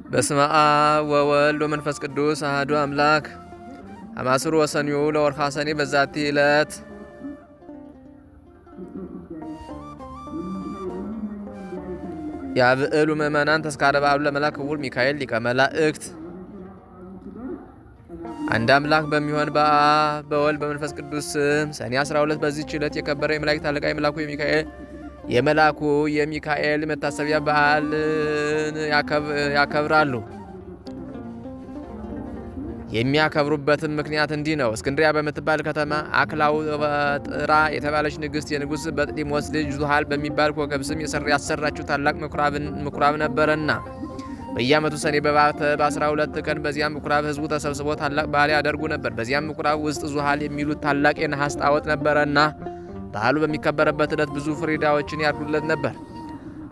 በስመ አብ ወወልድ ወመንፈስ ቅዱስ አሐዱ አምላክ። አማስሩ ወሰኒዩ ለወርኃ ሰኔ በዛቲ ዕለት ያብዕሉ ምእመናን ተስካረ በዓሉ ለመልአክ ክቡር ሚካኤል ሊቀ መላእክት። አንድ አምላክ በሚሆን በአብ በወልድ በመንፈስ ቅዱስ ስም ሰኔ 12 በዚህች ዕለት የከበረ የመላእክት አለቃ የመልአኩ የሚካኤል መታሰቢያ በዓልን ያከብራሉ። የሚያከብሩበትም ምክንያት እንዲህ ነው። እስክንድሪያ በምትባል ከተማ አክላውጥራ የተባለች ንግሥት የንጉሥ በጥሊሞስ ልጅ ዙሃል በሚባል ኮከብ ስም ያሰራችው ታላቅ ምኩራብ ነበረና በየዓመቱ ሰኔ በ12 ቀን በዚያም ምኩራብ ሕዝቡ ተሰብስቦ ታላቅ በዓል ያደርጉ ነበር። በዚያም ምኩራብ ውስጥ ዙሃል የሚሉት ታላቅ የነሐስ ጣዖት ነበረና በዓሉ በሚከበረበት ዕለት ብዙ ፍሪዳዎችን ያርዱለት ነበር።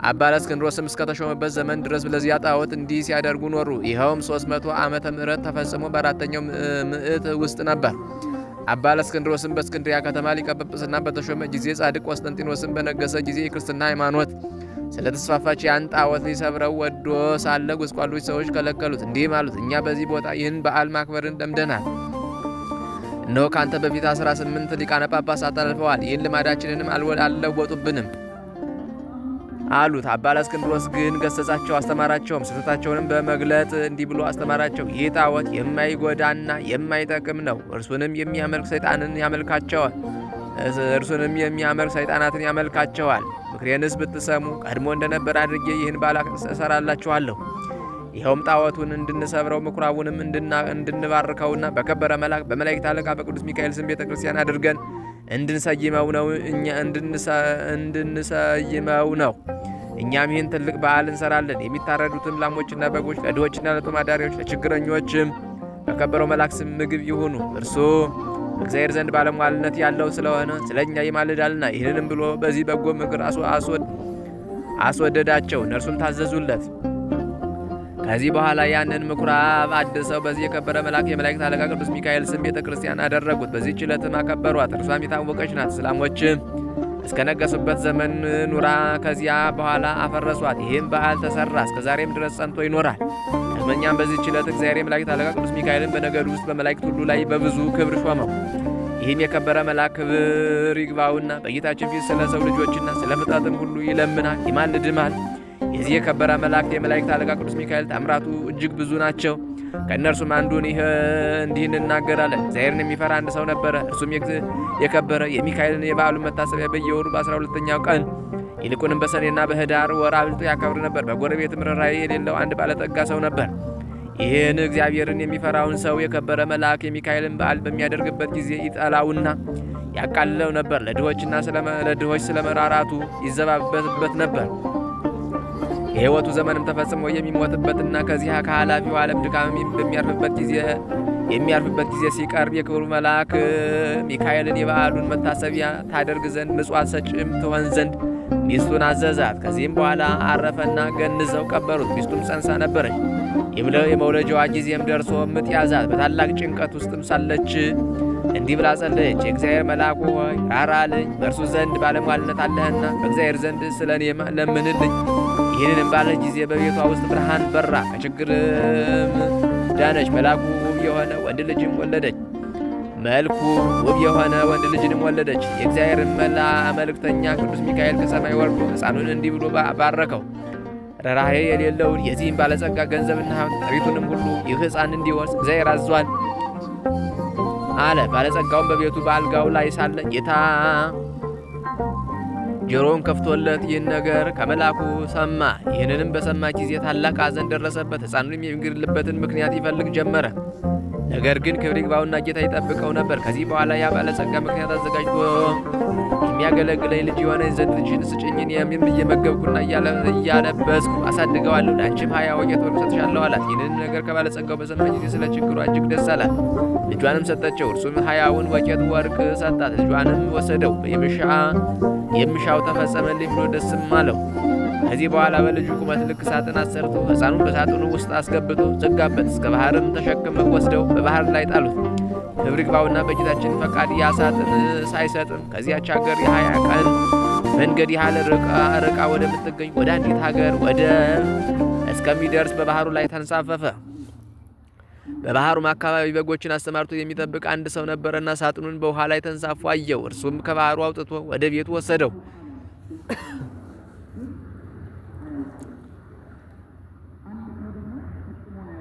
አባ እለእስክንድሮስም እስከተሾመበት ዘመን ድረስ ለዚያ ጣዖት እንዲህ ሲያደርጉ ኖሩ። ይኸውም 300 ዓመተ ምህረት ተፈጽሞ በአራተኛው ምዕት ውስጥ ነበር። አባ እለእስክንድሮስም በእስክንድሪያ ከተማ ሊቀ ጵጵስና በተሾመ ጊዜ ጻድቅ ቆስጠንጢኖስም በነገሰ ጊዜ የክርስትና ሃይማኖት ስለተስፋፋች ያን ጣዖት ሊሰብረው ወዶ ሳለ ጎስቋሎች ሰዎች ከለከሉት። እንዲህም አሉት፣ እኛ በዚህ ቦታ ይህን በዓል ማክበርን ለምደናል። እነሆ ካንተ በፊት 18 ሊቃነ ጳጳሳት አልፈዋል። ይህን ልማዳችንንም አልለወጡብንም አሉት። አባ እለእስክንድሮስ ግን ገሰጻቸው፣ አስተማራቸውም። ስህተታቸውንም በመግለጥ እንዲህ ብሎ አስተማራቸው። ይህ ጣዖት የማይጎዳና የማይጠቅም ነው። እርሱንም የሚያመልክ ሰይጣናትን ያመልካቸዋል። ምክሬንስ ብትሰሙ ቀድሞ እንደነበር አድርጌ ይህን በዓል እሰራላችኋለሁ። ይኸውም ጣዖቱን እንድንሰብረው ምኩራቡንም እንድንባርከውና በከበረ መልአክ በመላእክት አለቃ በቅዱስ ሚካኤል ስም ቤተ ክርስቲያን አድርገን እንድንሰይመው ነው። እኛም ይህን ትልቅ በዓል እንሰራለን። የሚታረዱትም ላሞችና በጎች ለድሆችና ለጦም አዳሪዎች ለችግረኞችም በከበረው መልአክ ስም ምግብ ይሁኑ። እርሱ እግዚአብሔር ዘንድ ባለሟልነት ያለው ስለሆነ ስለ እኛ ይማልዳልና። ይህንንም ብሎ በዚህ በጎ ምክር አስወደዳቸው። እነርሱም ታዘዙለት። ከዚህ በኋላ ያንን ምኩራብ አድሰው በዚህ የከበረ መልአክ የመላእክት አለቃ ቅዱስ ሚካኤል ስም ቤተ ክርስቲያን አደረጉት። በዚህች ዕለትም አከበሯት። እርሷም የታወቀች ናት። እስላሞችም እስከነገሱበት ዘመን ኑራ ከዚያ በኋላ አፈረሷት። ይህም በዓል ተሰራ፣ እስከዛሬም ድረስ ጸንቶ ይኖራል። ዳግመኛም በዚህች ዕለት እግዚአብሔር የመላእክት አለቃ ቅዱስ ሚካኤልን በነገዱ ውስጥ በመላእክት ሁሉ ላይ በብዙ ክብር ሾመው። ይህም የከበረ መልአክ ክብር ይግባውና በጌታችን ፊት ስለ ሰው ልጆችና ስለ ፍጥረትም ሁሉ ይለምናል ይማልድማል። የዚህ የከበረ መልአክ የመላእክት አለቃ ቅዱስ ሚካኤል ታምራቱ እጅግ ብዙ ናቸው። ከእነርሱም አንዱን እንዲህ እንናገራለን። እግዚአብሔርን የሚፈራ አንድ ሰው ነበረ። እርሱም የከበረ የሚካኤልን የበዓሉን መታሰቢያ በየወሩ በ12ኛው ቀን ይልቁንም በሰኔና በህዳር ወር አብልጦ ያከብር ነበር። በጎረቤትም ርኅራኄ የሌለው አንድ ባለጠጋ ሰው ነበር። ይህን እግዚአብሔርን የሚፈራውን ሰው የከበረ መልአክ የሚካኤልን በዓል በሚያደርግበት ጊዜ ይጠላውና ያቃልለው ነበር። ለድሆች ስለመራራቱ ይዘባበትበት ነበር። የሕይወቱ ዘመንም ተፈጽሞ የሚሞትበትና ከዚህ ከኃላፊው ዓለም ድካም የሚያርፍበት ጊዜ ሲቀርብ የክብሩ መልአክ ሚካኤልን የበዓሉን መታሰቢያ ታደርግ ዘንድ ምጽዋት ሰጭም ትሆን ዘንድ ሚስቱን አዘዛት። ከዚህም በኋላ አረፈና ገንዘው ቀበሩት። ሚስቱም ጸንሳ ነበረች። የመውለጃዋ ጊዜም ደርሶ ምጥ ያዛት። በታላቅ ጭንቀት ውስጥም ሳለች እንዲህ ብላ ጸለየች። የእግዚአብሔር መልአክ ሆይ ራራልኝ፣ በእርሱ ዘንድ ባለሟልነት አለህና በእግዚአብሔር ዘንድ ስለ እኔ ለምንልኝ። ይህንንም ባለች ጊዜ በቤቷ ውስጥ ብርሃን በራ፣ ከችግርም ዳነች። መልኩ ውብ የሆነ ወንድ ልጅንም ወለደች። የእግዚአብሔር መልእክተኛ ቅዱስ ሚካኤል ከሰማይ ወርዶ ሕፃኑን እንዲህ ብሎ ባረከው። ርኅራኄ የሌለውን የዚህም ባለጸጋ ገንዘብና ሀብት ጥሪቱንም ሁሉ ይህ ሕፃን እንዲወርስ እግዚአብሔር አዟል አለ። ባለጸጋውን በቤቱ በአልጋው ላይ ሳለ ጌታ ጆሮውን ከፍቶለት ይህን ነገር ከመልአኩ ሰማ። ይህንንም በሰማ ጊዜ ታላቅ ሐዘን ደረሰበት። ሕፃኑንም የሚገድልበትን ምክንያት ይፈልግ ጀመረ። ነገር ግን ክብር ይግባውና ጌታ ይጠብቀው ነበር። ከዚህ በኋላ ያ ባለጸጋ ምክንያት አዘጋጅቶ የሚያገለግለኝ ልጅ የሆነኝ ዘንድ ልጅሽን ስጭኝን እየመገብኩና እያለበስኩ አሳድገዋለሁ። ለአንቺም 20 ወቄት ወርቅ እሰጥሻለሁ አላት። ይህንን ነገር ከባለጸጋው በሰማ ጊዜ ስለ ችግሯ እጅግ ደስ አላት። ልጇንም ሰጠችው። እርሱም 20ውን ወቄት ወርቅ ሰጣት። ልጇንም ወሰደው። የሚሻው ተፈጸመልኝ ብሎ ደስም አለው። ከዚህ በኋላ በልጁ ቁመት ልክ ሳጥን አሰርቶ ሕፃኑን በሳጥኑ ውስጥ አስገብቶ ዘጋበት። እስከ ባህርም ተሸክመው ወስደው በባህር ላይ ጣሉት። ክብር ይግባውና በጌታችን ፈቃድ ያ ሳጥን ሳይሰጥም ከዚያች ሀገር የ20 ቀን መንገድ ያህል ርቃ ወደምትገኝ ወደ አንዲት ሀገር ወደ እስከ እስከሚደርስ በባህሩ ላይ ተንሳፈፈ። በባህሩም አካባቢ በጎችን አሰማርቶ የሚጠብቅ አንድ ሰው ነበረና ሳጥኑን በውሃ ላይ ተንሳፎ አየው። እርሱም ከባህሩ አውጥቶ ወደ ቤቱ ወሰደው።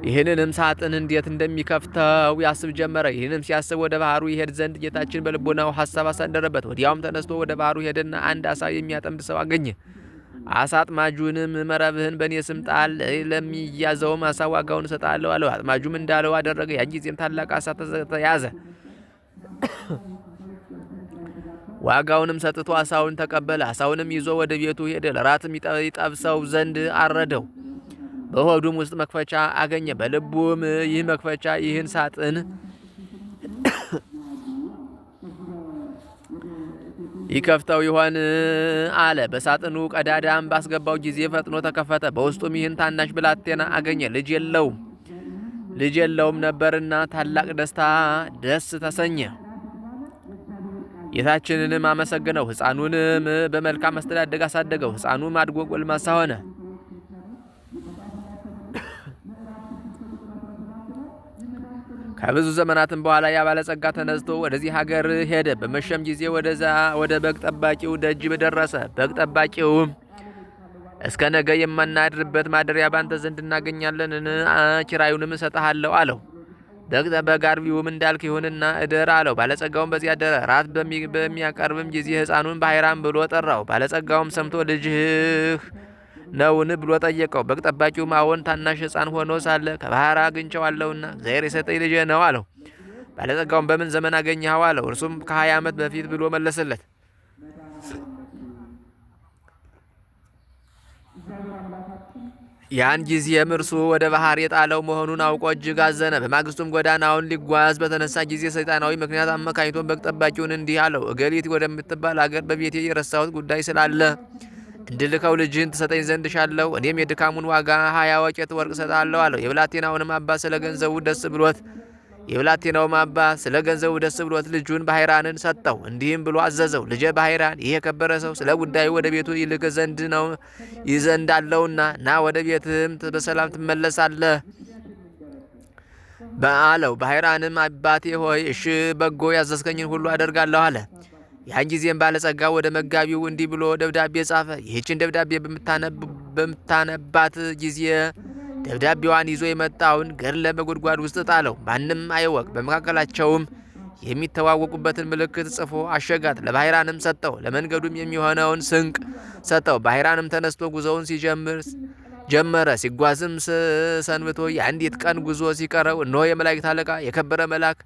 ይህንንም ሳጥን እንዴት እንደሚከፍተው ያስብ ጀመረ። ይህንም ሲያስብ ወደ ባህሩ ይሄድ ዘንድ ጌታችን በልቦናው ሐሳብ አሳደረበት። ወዲያውም ተነስቶ ወደ ባህሩ ሄደና አንድ አሳ የሚያጠምድ ሰው አገኘ። አሳ አጥማጁንም መረብህን በእኔ ስም ጣል፣ ለሚያዘውም አሳ ዋጋውን እሰጣለሁ አለው። አጥማጁም እንዳለው አደረገ። ያን ጊዜም ታላቅ አሳ ተያዘ። ዋጋውንም ሰጥቶ አሳውን ተቀበለ። አሳውንም ይዞ ወደ ቤቱ ሄደ። ለራትም ይጠብሰው ዘንድ አረደው። በሆዱም ውስጥ መክፈቻ አገኘ። በልቡም ይህ መክፈቻ ይህን ሳጥን ይከፍተው ይሆን አለ። በሳጥኑ ቀዳዳም ባስገባው ጊዜ ፈጥኖ ተከፈተ። በውስጡም ይህን ታናሽ ብላቴና አገኘ። ልጅ የለውም ነበርና ታላቅ ደስ ተሰኘ። ጌታችንንም አመሰግነው። ሕፃኑንም በመልካም አስተዳደግ አሳደገው። ሕፃኑም አድጎ ጎልማሳ ሆነ። ከብዙ ዘመናትም በኋላ ያ ባለጸጋ ተነስቶ ወደዚህ ሀገር ሄደ። በመሸም ጊዜ ወደ በግ ጠባቂው ደጅ ደረሰ። በግ ጠባቂውም እስከ ነገ የማናድርበት ማደሪያ ባንተ ዘንድ እናገኛለን፣ ኪራዩንም እሰጥሃለሁ አለው። በግ አርቢውም እንዳልክ ይሁንና እደር አለው። ባለጸጋውም በዚያ አደረ። ራት በሚያቀርብም ጊዜ ሕፃኑን ባሕራን ብሎ ጠራው። ባለጸጋውም ሰምቶ ልጅህ ነውን ብሎ ጠየቀው። በግ ጠባቂውም አዎን፣ ታናሽ ሕፃን ሆኖ ሳለ ከባሕር አግኝቼዋለሁና እግዚአብሔር የሰጠኝ ልጄ ነው አለው። ባለጸጋውም በምን ዘመን አገኘኸው አለው። እርሱም ከ20 ዓመት በፊት ብሎ መለሰለት። ያን ጊዜም እርሱ ወደ ባህር የጣለው መሆኑን አውቆ እጅግ አዘነ። በማግስቱም ጎዳናውን ሊጓዝ በተነሳ ጊዜ ሰይጣናዊ ምክንያት አመካኝቶ በግ ጠባቂውን እንዲህ አለው፣ እገሊት ወደምትባል አገር በቤቴ የረሳሁት ጉዳይ ስላለ እንድልከው ልጅህን ትሰጠኝ ዘንድ ሻለሁ። እኔም የድካሙን ዋጋ 20 ወቄት ወርቅ እሰጥሃለሁ አለው። የብላቴናውም አባት ስለ ገንዘቡ ደስ ብሎት ልጁን ባሕራንን ሰጠው። እንዲህም ብሎ አዘዘው፣ ልጄ ባሕራን፣ ይህ የከበረ ሰው ስለ ጉዳዩ ወደ ቤቱ ይልክ ዘንድ ነው ይዘንዳለውና ና ወደ ቤትህም በሰላም ትመለሳለህ አለው። ባሕራንም አባቴ ሆይ እሺ፣ በጎ ያዘዝከኝን ሁሉ አደርጋለሁ አለ። ያን ጊዜም ባለጸጋ ወደ መጋቢው እንዲህ ብሎ ደብዳቤ ጻፈ። ይህችን ደብዳቤ በምታነባት ጊዜ ደብዳቤዋን ይዞ የመጣውን ገድለ በጉድጓድ ውስጥ ጣለው፣ ማንም አይወቅ። በመካከላቸውም የሚተዋወቁበትን ምልክት ጽፎ አሸጋት። ለባሕራንም ሰጠው፣ ለመንገዱም የሚሆነውን ስንቅ ሰጠው። ባሕራንም ተነስቶ ጉዞውን ጀመረ። ሲጓዝም ሰንብቶ የአንዲት ቀን ጉዞ ሲቀረው እነሆ የመላእክት አለቃ የከበረ መልአክ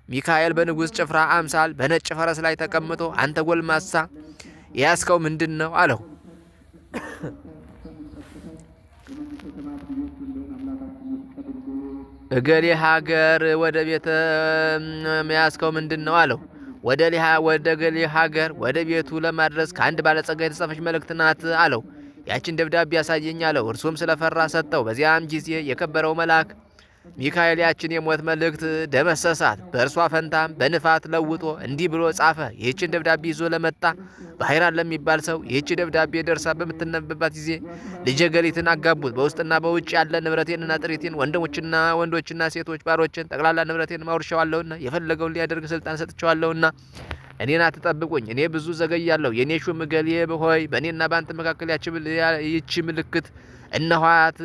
ሚካኤል በንጉሥ ጭፍራ አምሳል በነጭ ፈረስ ላይ ተቀምጦ አንተ ጎልማሳ የያዝከው ምንድን ነው አለው። እገሌ ሀገር ወደ ቤተ ያዝከው ምንድን ነው አለው። ወደ ገሌ ሀገር ወደ ቤቱ ለማድረስ ከአንድ ባለጸጋ የተጻፈች መልእክት ናት አለው። ያችን ደብዳቤ ያሳየኝ አለው። እርሱም ስለፈራ ሰጠው። በዚያም ጊዜ የከበረው መልአክ ሚካኤል ያችን የሞት መልእክት ደመሰሳት። በእርሷ ፈንታም በንፋት ለውጦ እንዲህ ብሎ ጻፈ። ይህችን ደብዳቤ ይዞ ለመጣ ባሕራን ለሚባል ሰው ይህች ደብዳቤ ደርሳ በምትነበብባት ጊዜ ልጄ ገሊትን አጋቡት። በውስጥና በውጭ ያለ ንብረቴንና ጥሪቴን፣ ወንዶችና ሴቶች ባሮችን፣ ጠቅላላ ንብረቴን ማውርሻዋለሁና የፈለገውን ሊያደርግ ስልጣን ሰጥቼዋለሁና እኔን አትጠብቁኝ። እኔ ብዙ ዘገያለሁ። የኔ ሹም እገሌ ሆይ በእኔና በአንተ መካከል ይህች ምልክት እነኋት።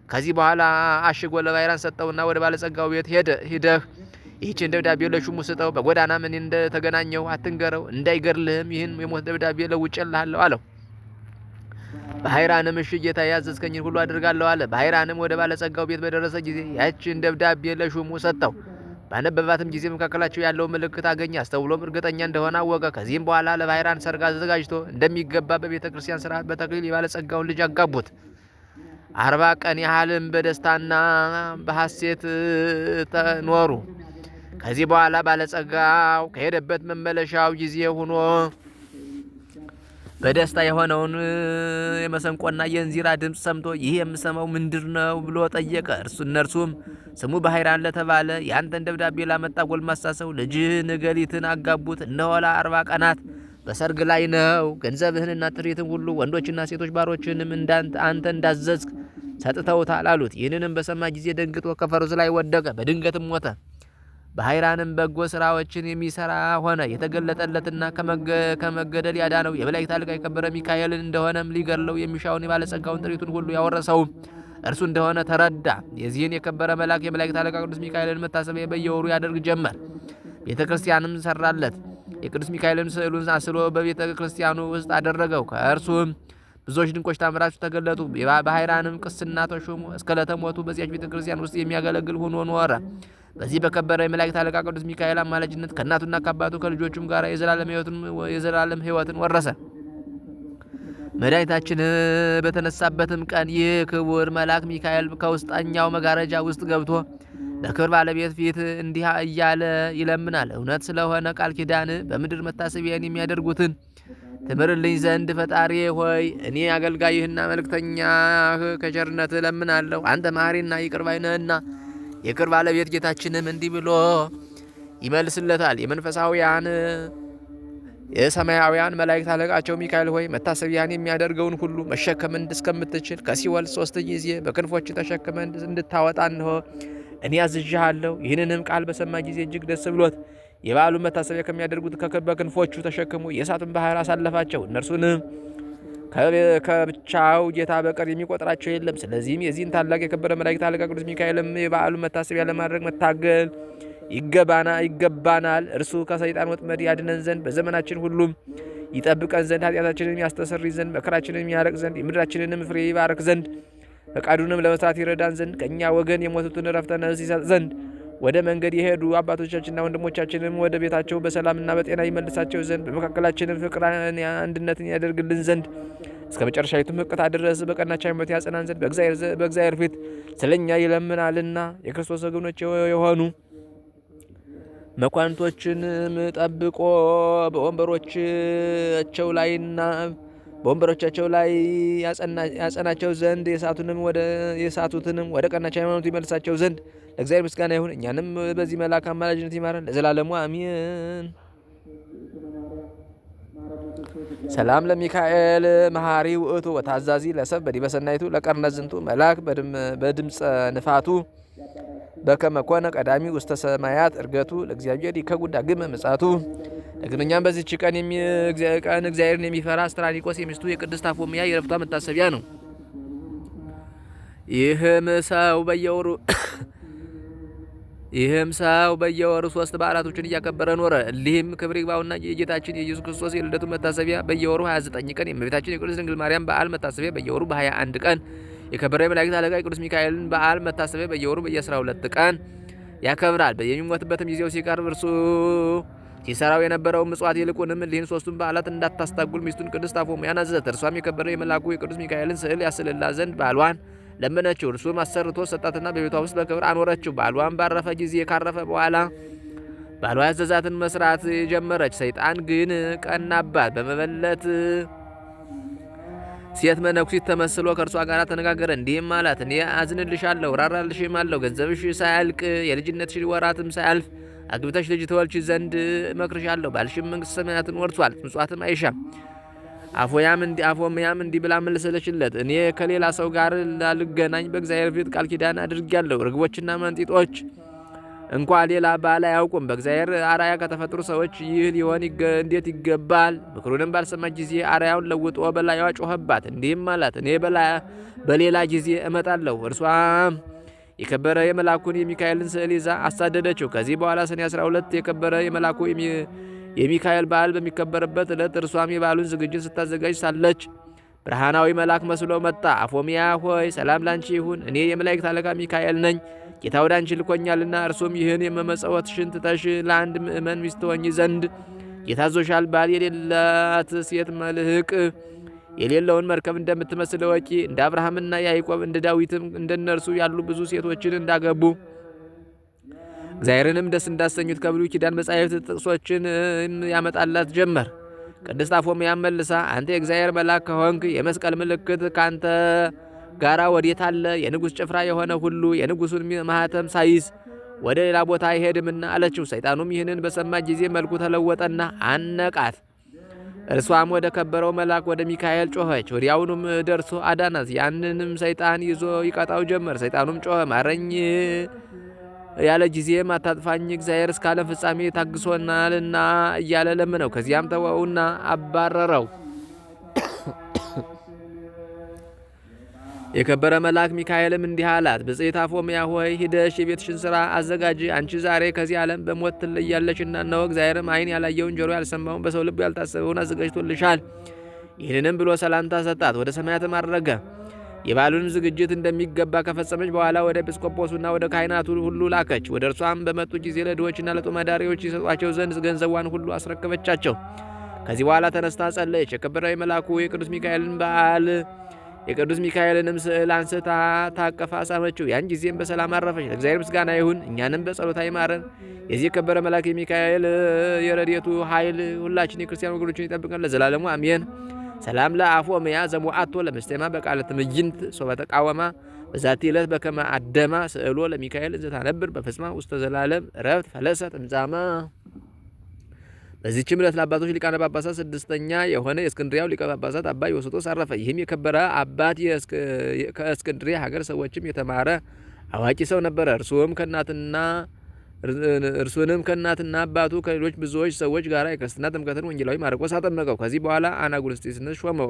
ከዚህ በኋላ አሽጎ ለባሕራን ሰጠውና ወደ ባለጸጋው ቤት ሂደህ ይህችን ደብዳቤ ለሹሙ ስጠው። በጎዳናም እኔ እንደተገናኘው አትንገረው፣ እንዳይገድልህም ይህን የሞት ደብዳቤ ለውጬልሃለሁ አለው። ባሕራንም እሺ ጌታ ያዘዝከኝን ሁሉ አድርጋለሁ አለ። ባሕራንም ወደ ባለጸጋው ቤት በደረሰ ጊዜ ያችን ደብዳቤ ለሹሙ ሰጠው። ባነበባትም ጊዜ መካከላቸው ያለው ምልክት አገኘ። አስተውሎም እርግጠኛ እንደሆነ አወቀ። ከዚህም በኋላ ለባሕራን ሰርግ አዘጋጅቶ እንደሚገባ በቤተ ክርስቲያን ሥርዓት በተክሊል የባለጸጋውን ልጅ አጋቡት። 40 ቀን ያህልም በደስታና በሐሴት ኖሩ። ከዚህ በኋላ ባለጸጋው ከሄደበት መመለሻው ጊዜ ሆኖ በደስታ የሆነውን የመሰንቆና የእንዚራ ድምፅ ሰምቶ ይህ የምሰማው ምንድር ነው ብሎ ጠየቀ። እነርሱም ስሙ ባሕራን ለተባለ ያንተን ደብዳቤ ላመጣ ጎልማሳ ሰው ልጅህን ገሊትን አጋቡት። እነሆ ለ40 ቀናት በሰርግ ላይ ነው። ገንዘብህንና ጥሪትን ሁሉ ወንዶችና ሴቶች ባሮችንም አንተ እንዳዘዝክ ሰጥተውታል አሉት። ይህንንም በሰማ ጊዜ ደንግጦ ከፈረሱ ላይ ወደቀ፣ በድንገትም ሞተ። በኃይራንም በጎ ስራዎችን የሚሰራ ሆነ። የተገለጠለትና ከመገደል ያዳነው የመላእክት አለቃ የከበረ ሚካኤልን እንደሆነም ሊገድለው የሚሻውን የባለጸጋውን ጥሪቱን ሁሉ ያወረሰውም እርሱ እንደሆነ ተረዳ። የዚህን የከበረ መልአክ የመላእክት አለቃ ቅዱስ ሚካኤልን መታሰቢያ በየወሩ ያደርግ ጀመር። ቤተ ክርስቲያንም ሰራለት። የቅዱስ ሚካኤልን ስዕሉን አስሎ በቤተ ክርስቲያኑ ውስጥ አደረገው። ከእርሱም ብዙዎች ድንቆች ታምራችሁ ተገለጡ። በኃይራንም ቅስና ተሾሙ። እስከ ዕለተ ሞቱ በዚያች ቤተ ክርስቲያን ውስጥ የሚያገለግል ሆኖ ኖረ። በዚህ በከበረ የመላእክት አለቃ ቅዱስ ሚካኤል አማላጅነት ከእናቱና ከአባቱ ከልጆቹም ጋር የዘላለም ሕይወትን ወረሰ። መድኃኒታችን በተነሳበትም ቀን ይህ ክቡር መልአክ ሚካኤል ከውስጠኛው መጋረጃ ውስጥ ገብቶ በክብር ባለቤት ፊት እንዲህ እያለ ይለምናል። እውነት ስለሆነ ቃል ኪዳን በምድር መታሰቢያን የሚያደርጉትን ትምርልኝ ዘንድ ፈጣሪ ሆይ እኔ አገልጋይህና መልእክተኛህ ከቸርነት እለምናለሁ። አንተ መሐሪና ይቅር ባይ ነህና። የክብር ባለቤት ጌታችንም እንዲህ ብሎ ይመልስለታል። የመንፈሳውያን የሰማያውያን መላእክት አለቃቸው ሚካኤል ሆይ መታሰቢያን የሚያደርገውን ሁሉ መሸከም እስከምትችል ከሲኦል 3 ጊዜ በክንፎች ተሸክመን እንድታወጣ እንሆ እኔ አዝዣለሁ። ይህንንም ቃል በሰማ ጊዜ እጅግ ደስ ብሎት የበዓሉን መታሰቢያ ከሚያደርጉት በክንፎቹ ተሸክሞ የእሳቱን ባህር አሳለፋቸው። እነርሱንም ከብቻው ጌታ በቀር የሚቆጥራቸው የለም። ስለዚህም የዚህን ታላቅ የከበረ መላእክት አለቃ ቅዱስ ሚካኤልም የበዓሉን መታሰቢያ ለማድረግ መታገል ይገባናል። እርሱ ከሰይጣን ወጥመድ ያድነን ዘንድ በዘመናችን ሁሉም ይጠብቀን ዘንድ ኃጢአታችንን ያስተሰርይ ዘንድ መከራችንን ያረቅ ዘንድ የምድራችንንም ፍሬ ይባረክ ዘንድ ፈቃዱንም ለመስራት ይረዳን ዘንድ ከእኛ ወገን የሞቱትን ረፍተ ነፍስ ይሰጥ ዘንድ ወደ መንገድ የሄዱ አባቶቻችንና ወንድሞቻችንም ወደ ቤታቸው በሰላምና በጤና ይመልሳቸው ዘንድ በመካከላችንም ፍቅር አንድነትን ያደርግልን ዘንድ እስከ መጨረሻዊቱ ሕቅታ ድረስ በቀናች ሃይማኖት ያጸናን ዘንድ በእግዚአብሔር ፊት ስለኛ ይለምናልና የክርስቶስ ወገኖች የሆኑ መኳንቶችንም ጠብቆ በወንበሮቻቸው ላይ ያጸናቸው ዘንድ የሳቱትንም ወደ ቀናች ሃይማኖት ይመልሳቸው ዘንድ ለእግዚአብሔር ምስጋና ይሁን። እኛንም በዚህ መልአክ አማላጅነት ይማረን ለዘላለሙ አሜን። ሰላም ለሚካኤል መሐሪ ውእቱ ወታዛዚ ለሰብ በዲበ ሰናይቱ ለቀርነ ዝንቱ መልአክ በድምፀ ንፋቱ በከመ ኮነ ቀዳሚ ውስተ ሰማያት እርገቱ ለእግዚአብሔር ይከጉድ ዳግመ ምጽአቱ። ዳግመኛም በዚህች ቀን እግዚአብሔርን የሚፈራ አስትራኒቆስ የሚስቱ የቅድስት አፎምያ የዕረፍቷ መታሰቢያ ነው። ይህም ሰው በየወሩ 3 በዓላቶችን እያከበረ ኖረ። እሊህም ክብር ይግባውና የጌታችን የኢየሱስ ክርስቶስ የልደቱ መታሰቢያ በየወሩ 29 ቀን፣ የእመቤታችን የቅድስት ድንግል ማርያም በዓል መታሰቢያ በየወሩ በ21 ቀን፣ የከበረ የመላእክት አለቃ የቅዱስ ሚካኤልን በዓል መታሰቢያ በየወሩ በየ12 ቀን ያከብራል። የሚሞትበትም ጊዜው ሲቀርብ እርሱ ሲሰራው የነበረው ምጽዋት ይልቁንም እሊህን 3ቱን በዓላት እንዳታስታጉል ሚስቱን ቅድስት አፎምያን አዘዘት። እርሷም የከበረ የመልአኩ የቅዱስ ሚካኤልን ስዕል ያስልላት ዘንድ ባሏን ለመነችው። እርሱም አሰርቶ ሰጣትና በቤቷ ውስጥ በክብር አኖረችው። ባሏን ካረፈ በኋላ ባሏ ያዘዛትን መስራት ጀመረች። ሰይጣን ግን ቀናባት። በመበለት ሴት መነኩሲት ተመስሎ ከእርሷ ጋር ተነጋገረ። እንዲህም አላት፣ እኔ አዝንልሻለሁ፣ ራራልሽም አለው። ገንዘብሽ ሳያልቅ የልጅነትሽ ወራትም ሳያልፍ አግብተሽ ልጅ ተወልጂ ዘንድ እመክርሻለሁ። ባልሽም መንግሥተ ሰማያትን ወርሷል፣ ምጽዋትም አይሻም። አፎምያም እንዲህ ብላ መለሰለችለት፣ እኔ ከሌላ ሰው ጋር ላልገናኝ በእግዚአብሔር ፊት ቃል ኪዳን አድርጌያለሁ። ርግቦችና መንጢጦች እንኳ ሌላ ባል አያውቁም። በእግዚአብሔር አርአያ ከተፈጠሩ ሰዎች ይህ ሊሆን እንዴት ይገባል? ምክሩንም ባልሰማች ጊዜ አርአያውን ለውጦ በላይዋ ጮኸባት። እንዲህም አላት፣ እኔ በሌላ ጊዜ እመጣለሁ። እርሷም የከበረ የመልአኩን የሚካኤልን ስዕል ይዛ አሳደደችው። ከዚህ በኋላ ሰኔ 12 የከበረ የመልአኩ የሚካኤል በዓል በሚከበርበት ዕለት እርሷም የበዓሉን ዝግጅት ስታዘጋጅ ሳለች ብርሃናዊ መልአክ መስሎ መጣ። አፎምያ ሆይ ሰላም ላንቺ ይሁን፣ እኔ የመላእክት አለቃ ሚካኤል ነኝ። ጌታ ወደ አንቺ ልኮኛልና እርሱም ይህን የመመጸወትሽን ትተሽ ለአንድ ምእመን ሚስት ትሆኚ ዘንድ የታዞሻል። ባል የሌላት ሴት መልህቅ የሌለውን መርከብ እንደምትመስል ወቂ። እንደ አብርሃምና ያዕቆብ እንደ ዳዊትም እንደነርሱ ያሉ ብዙ ሴቶችን እንዳገቡ እግዚአብሔርንም ደስ እንዳሰኙት ከብሉይ ኪዳን መጻሕፍት ጥቅሶችን ያመጣላት ጀመር። ቅድስት አፎምያም መልሳ አንተ የእግዚአብሔር መልአክ ከሆንክ የመስቀል ምልክት ካንተ ጋራ ወዴት አለ? የንጉሥ ጭፍራ የሆነ ሁሉ የንጉሱን ማኅተም ሳይዝ ወደ ሌላ ቦታ አይሄድምና አለችው። ሰይጣኑም ይህንን በሰማ ጊዜ መልኩ ተለወጠና አነቃት። እርሷም ወደ ከበረው መልአክ ወደ ሚካኤል ጮኸች። ወዲያውኑም ደርሶ አዳናት። ያንንም ሰይጣን ይዞ ይቀጣው ጀመር። ሰይጣኑም ጮኸ፣ ማረኝ ያለ ጊዜም አታጥፋኝ፣ እግዚአብሔር እስከ ዓለም ፍጻሜ ታግሶናልና እያለ ለምነው። ከዚያም ተወውና አባረረው። የከበረ መልአክ ሚካኤልም እንዲህ አላት፣ ብጽዕት አፎምያ ሆይ ሂደሽ የቤትሽን ሥራ አዘጋጂ። አንቺ ዛሬ ከዚህ ዓለም በሞት ትለያለሽና፣ እነሆ እግዚአብሔርም ዓይን ያላየውን ጆሮ ያልሰማውን በሰው ልብ ያልታሰበውን አዘጋጅቶልሻል። ይህንንም ብሎ ሰላምታ ሰጣት። ወደ ሰማያትም አረገ። የበዓሉንም ዝግጅት እንደሚገባ ከፈጸመች በኋላ ወደ ኤጲስቆጶሱና ወደ ካህናቱ ሁሉ ላከች። ወደ እርሷም በመጡ ጊዜ ለድሆችና ለጦማዳሪዎች ይሰጧቸው ዘንድ ገንዘቧን ሁሉ አስረከበቻቸው። ከዚህ በኋላ ተነስታ ጸለየች። የከበረ መልአኩ የቅዱስ ሚካኤልንም ስዕል አንስታ ታቀፋ ሳመችው። ያን ጊዜም በሰላም አረፈች። ለእግዚአብሔር ምስጋና ይሁን፣ እኛንም በጸሎታ ይማረን። የዚህ የከበረ መልአክ የሚካኤል የረድኤቱ ኃይል ሁላችን የክርስቲያን ወገኖችን ይጠብቀን ለዘላለሙ አሜን። ሰላም ለአፎምያ ዘሞአቶ ለምስቴማ በቃለ ትምይንት ሶበ ተቃወማ በዛቲ ዕለት በከመ አደማ ስዕሎ ለሚካኤል እንዘ ታነብር በፍጽማ ውስተ ዘላለም ዕረፍት ፈለሰት እምዛማ። በዚህችም ዕለት ለአባቶች ሊቃነ ጳጳሳት ስድስተኛ የሆነ የእስክንድሪያው ሊቀ ጳጳሳት አባ ዮስጦስ አረፈ። ይህም የከበረ አባት ከእስክንድሪያ ሀገር ሰዎችም የተማረ አዋቂ ሰው ነበረ። እርሱንም ከእናትና አባቱ ከሌሎች ብዙዎች ሰዎች ጋር የክርስትና ጥምቀትን ወንጌላዊ ማርቆስ አጠመቀው። ከዚህ በኋላ አናጉንስጢስነት ሾመው።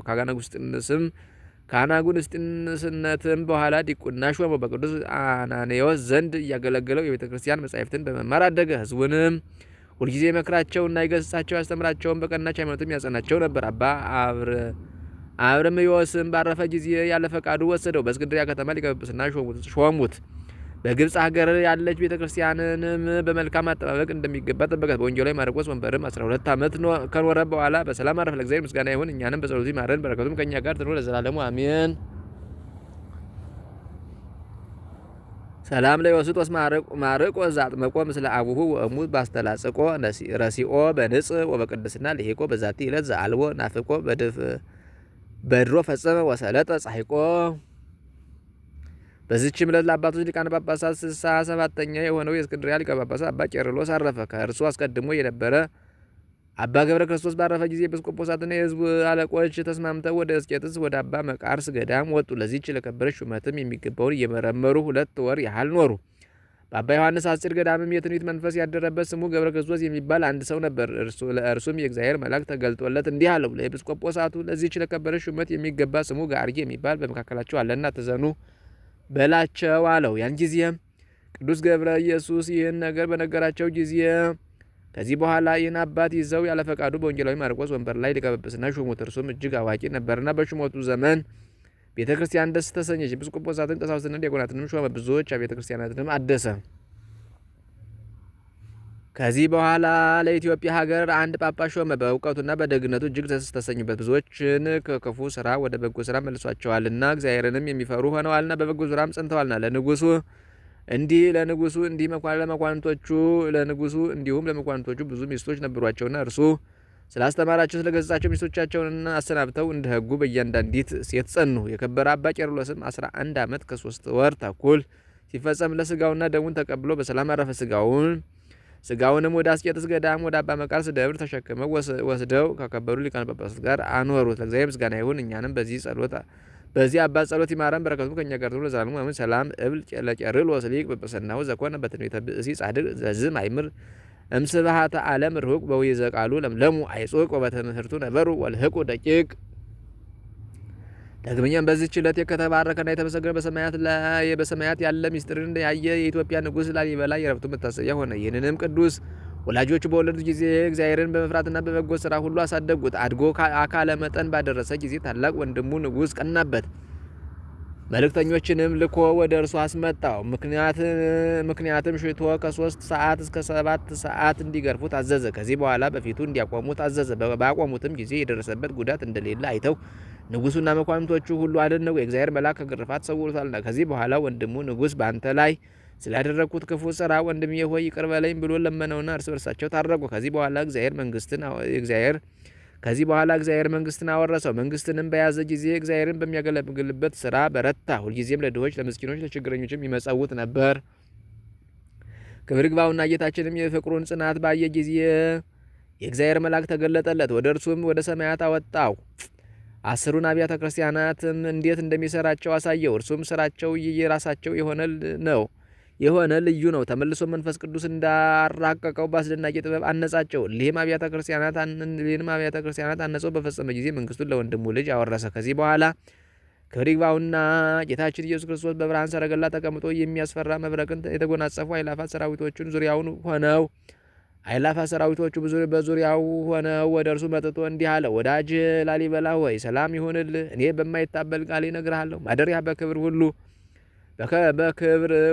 ከአናጉንስጢስነትም በኋላ ዲቁና ሾመው። በቅዱስ አናኔዎስ ዘንድ እያገለገለው የቤተ ክርስቲያን መጻሕፍትን በመማር አደገ። ሕዝቡንም ሁልጊዜ መክራቸውና ይገሥጻቸው ያስተምራቸውን በቀናች ሃይማኖትም ያጸናቸው ነበር። አባ አብርምዮስም ባረፈ ጊዜ ያለ ፈቃዱ ወሰደው። በእስክንድርያ ከተማ ሊቀ ጵጵስና ሾሙት። በግብፅ ሀገር ያለች ቤተ ክርስቲያንንም በመልካም አጠባበቅ እንደሚገባ ጠበቃት። በወንጌላዊ ማርቆስ ወንበርም 12 ዓመት ከኖረ በኋላ በሰላም አረፈ። ለእግዚአብሔር ምስጋና ይሁን፣ እኛንም በጸሎቱ ይማረን፣ በረከቱም ከእኛ ጋር ትኑር ለዘላለሙ አሜን። ሰላም ለዮስጦስ ማርቆስ ዛጥመቆ ምስለ አቡሁ ወእሙ ባስተላጽቆ ረሲኦ በንጽ ወበቅድስና ልሂቆ በዛቲ ዕለት ዘአልቦ ናፍቆ በድሮ ፈጸመ ወሰለጠ ጻሂቆ። በዚህችም ዕለት ለአባቶች ሊቃነ ጳጳሳት 67ኛ የሆነው የእስክንድርያ ሊቀ ጳጳሳት አባ ቄርሎስ አረፈ። ከእርሱ አስቀድሞ የነበረ አባ ገብረ ክርስቶስ ባረፈ ጊዜ ኤጲስቆጶሳትና የሕዝቡ አለቆች ተስማምተው ወደ እስቄጥስ ወደ አባ መቃርስ ገዳም ወጡ። ለዚህች ለከበረች ሹመትም የሚገባውን እየመረመሩ 2 ወር ያህል ኖሩ። በአባ ዮሐንስ አስጭር ገዳምም የትንቢት መንፈስ ያደረበት ስሙ ገብረ ክርስቶስ የሚባል አንድ ሰው ነበር። ለእርሱም የእግዚአብሔር መልአክ ተገልጦለት እንዲህ አለው፣ ለኤጲስቆጶሳቱ ለዚህች ለከበረች ሹመት የሚገባ ስሙ ጋርጌ የሚባል በመካከላቸው አለና ተዘኑ በላቸው አለው። ያን ጊዜም ቅዱስ ገብረ ኢየሱስ ይህን ነገር በነገራቸው ጊዜ ከዚህ በኋላ ይህን አባት ይዘው ያለ ፈቃዱ በወንጌላዊ ማርቆስ ወንበር ላይ ሊቀ ጵጵስና ሾሙት። እርሱም እጅግ አዋቂ ነበርና በሹመቱ ዘመን ቤተ ክርስቲያን ደስ ተሰኘች። ኤጲስቆጶሳትን፣ ቀሳውስትና ዲያቆናትንም ሾመ። ብዙዎች ቤተ ክርስቲያናትንም አደሰ። ከዚህ በኋላ ለኢትዮጵያ ሀገር አንድ ጳጳስ ሾመ። በእውቀቱና በደግነቱ እጅግ ደስ ተሰኙበት። ብዙዎችን ከክፉ ስራ ወደ በጎ ስራ መልሷቸዋልና እግዚአብሔርንም የሚፈሩ ሆነዋልና በበጎ ስራም ጸንተዋልና ለንጉሱ እንዲሁም ለመኳንንቶቹ ብዙ ሚስቶች ነበሯቸውና እርሱ ስላስተማራቸው ስለገዛቸው ሚስቶቻቸውንና አሰናብተው እንደ ሕጉ በእያንዳንዲት ሴት ጸኑ። የከበረ አባ ቄርሎስም 11 ዓመት ከ3 ወር ተኩል ሲፈጸም ለስጋውና ደሙን ተቀብሎ በሰላም አረፈ። ስጋውንም ወደ አስቄጥስ ገዳም ወደ አባ መቃርስ ደብር ተሸክመው ወስደው ከከበሩ ሊቃነ ጳጳሳት ጋር አኖሩት። ለእግዚአብሔር ምስጋና ይሁን፣ እኛንም በዚህ አባት ጸሎት ይማረን፣ በረከቱ ከእኛ ጋር ትኑር ለዘላለሙ አሜን። ሰላም እብል ለቄርሎስ ሊቅ ጵጵስናሁ ዘኮነ በትንቢተ ብእሲ ጻድቅ ዘዝም አይምር እምስብሐተ ዓለም ርሁቅ በውይዘ ቃሉ ለምለሙ አይጾቅ ወበትምህርቱ ነበሩ ወልህቁ ደቂቅ። ዳግመኛም በዚህች ዕለት የተባረከና የተመሰገነ በሰማያት ያለ ምስጢርን ያየ የኢትዮጵያ ንጉሥ ላሊበላ የዕረፍቱ መታሰቢያ ሆነ። ይህንንም ቅዱስ ወላጆቹ በወለዱት ጊዜ እግዚአብሔርን በመፍራትና በበጎ ስራ ሁሉ አሳደጉት። አድጎ አካለ መጠን ባደረሰ ጊዜ ታላቅ ወንድሙ ንጉሥ ቀናበት። መልእክተኞችንም ልኮ ወደ እርሱ አስመጣው። ምክንያትም ሽቶ ከ3 ሰዓት እስከ 7 ሰዓት እንዲገርፉት አዘዘ። ከዚህ በኋላ በፊቱ እንዲያቆሙት አዘዘ። ባቆሙትም ጊዜ የደረሰበት ጉዳት እንደሌለ አይተው ንጉሱና መኳንንቶቹ ሁሉ አደነቁ። የእግዚአብሔር መልአክ ከግርፋት ሰውሮታልና። ከዚህ በኋላ ወንድሙ ንጉሥ በአንተ ላይ ስላደረግኩት ክፉ ስራ ወንድሜ ሆይ ይቅር በለኝ ብሎ ለመነውና እርስ በርሳቸው ታረቁ። ከዚህ በኋላ እግዚአብሔር መንግስትን አወረሰው። መንግስትንም በያዘ ጊዜ እግዚአብሔርን በሚያገለግልበት ስራ በረታ። ሁልጊዜም ለድሆች፣ ለምስኪኖች፣ ለችግረኞችም ይመጸውት ነበር። ክብር ይግባውና ጌታችንም የፍቅሩን ጽናት ባየ ጊዜ የእግዚአብሔር መልአክ ተገለጠለት፣ ወደ እርሱም ወደ ሰማያት አወጣው። 10ሩን አብያተ ክርስቲያናትም እንዴት እንደሚሰራቸው አሳየው። እርሱም ስራቸው የራሳቸው የሆነ ልዩ ነው። ተመልሶ መንፈስ ቅዱስ እንዳራቀቀው በአስደናቂ ጥበብ አነጻቸው። እሊህም አብያተ ክርስቲያናት አነጸው በፈጸመ ጊዜ መንግስቱን ለወንድሙ ልጅ አወረሰ። ከዚህ በኋላ ክብር ይግባውና ጌታችን ኢየሱስ ክርስቶስ በብርሃን ሰረገላ ተቀምጦ የሚያስፈራ መብረቅን የተጎናጸፉ አእላፋት ሰራዊቶቹን በዙሪያው ሆነው ወደ እርሱ መጥቶ እንዲህ አለ። ወዳጅ ላሊበላ ሆይ ሰላም ይሁንልህ። እኔ በማይታበል ቃል እነግርሃለሁ። ማደሪያ በክብር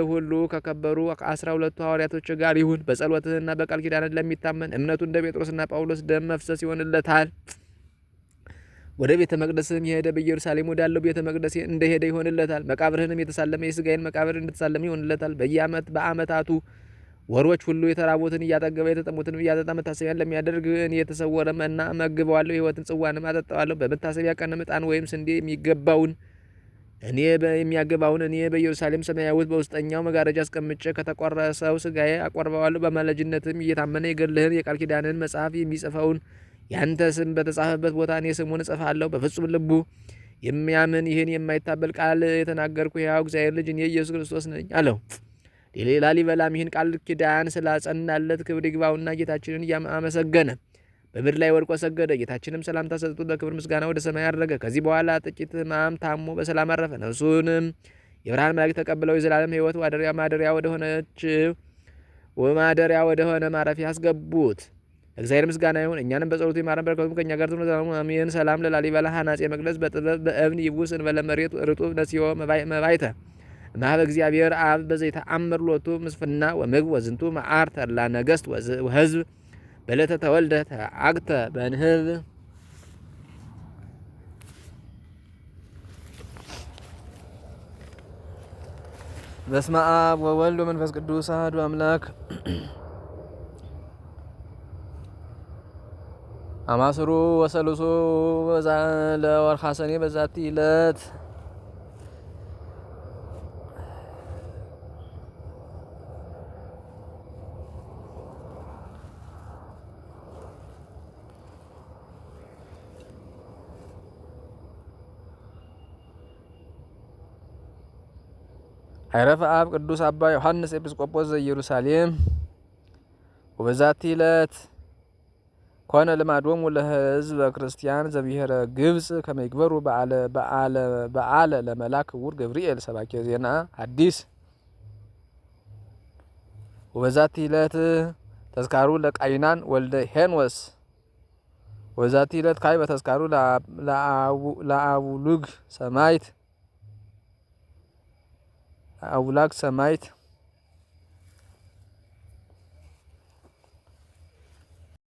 ሁሉ ከከበሩ 12 ሐዋርያቶች ጋር ይሁን። በጸሎትህና በቃል ኪዳንህ ለሚታመን እምነቱ እንደ ጴጥሮስና ጳውሎስ ደም መፍሰስ ይሆንለታል። ወደ ቤተ መቅደስም የሄደ በኢየሩሳሌም ወዳለው ቤተ መቅደስ እንደሄደ ይሆንለታል። መቃብርህንም የተሳለመ የሥጋዬን መቃብር እንድትሳለመ ይሆንለታል። በየዓመታቱ ወሮች ሁሉ የተራቡትን እያጠገበ የተጠሙትን እያጠጣ መታሰቢያን ለሚያደርግ እኔ የተሰወረ መና እመግበዋለሁ፣ የሕይወትን ጽዋንም አጠጣዋለሁ። በመታሰቢያ ቀንም ዕጣን ወይም ስንዴ የሚያገባውን እኔ በኢየሩሳሌም ሰማያዊት በውስጠኛው መጋረጃ አስቀምጬ ከተቆረሰው ሥጋዬ አቆርበዋለሁ። በአማላጅነትም እየታመነ የገድልህን የቃል ኪዳንህን መጽሐፍ የሚጽፈውን ያንተ ስም በተጻፈበት ቦታ እኔ ስሙን እጽፋለሁ። በፍጹም ልቡ የሚያምን ይህን የማይታበል ቃል የተናገርኩ ሕያው እግዚአብሔር ልጅ እኔ ኢየሱስ ክርስቶስ ነኝ አለው። ላሊበላም ይህን ቃል ኪዳን ስላጸናለት ክብር ይግባውና ጌታችንን አመሰገነ። በምድር ላይ ወድቆ ሰገደ። ጌታችንም ሰላምታ ሰጥቶት በክብር ምስጋና ወደ ሰማይ አረገ። ከዚህ በኋላ ጥቂት ሕማም ታሞ በሰላም አረፈ። ነፍሱንም የብርሃን መላእክት ተቀብለው የዘላለም ሕይወት ማደሪያ ወደሆነ ማረፊያ አስገቡት። እግዚአብሔር ምስጋና ይሁን። እኛንም በጸሎቱ ይማረን፣ በረከቱም ከእኛ ጋር ትኑር ለዘላለሙ አሜን። ሰላም ለላሊበላ ሐናፄ መቅደስ በጥበብ በእብን ይቡስ እንበለ መሬት ርጡብ ነሲዮ መባይተ ማህበ እግዚአብሔር አብ በዘይተአምር ሎቱ ምስፍና ወምግብ ወዝንቱ መዓር ተድላ ነገሥት ወሕዝብ በዕለተ ተወልደ ተአግተ በንህብ። በስመ አብ ወወልድ ወመንፈስ ቅዱስ አሐዱ አምላክ። አማስሩ ወሰሉሱ ለወርኃ ሰኔ በዛቲ ዕለት አይረፈ አብ ቅዱስ አባ ዮሐንስ ኤጲስቆጶስ ዘኢየሩሳሌም። ወበዛቲ ዕለት ኮነ ልማዶሙ ለሕዝበ ክርስቲያን ዘብሔረ ግብጽ ከመ ይግበሩ በዓለ ለመልአክ ክቡር ገብርኤል ሰባኬ ዜና ሐዲስ። ወበዛቲ ዕለት ተዝካሩ ለቃይናን ወልደ ሄኖስ። ወበዛቲ ዕለት ካዕበ ተዝካሩ ለአቡሉግ ሰማዕት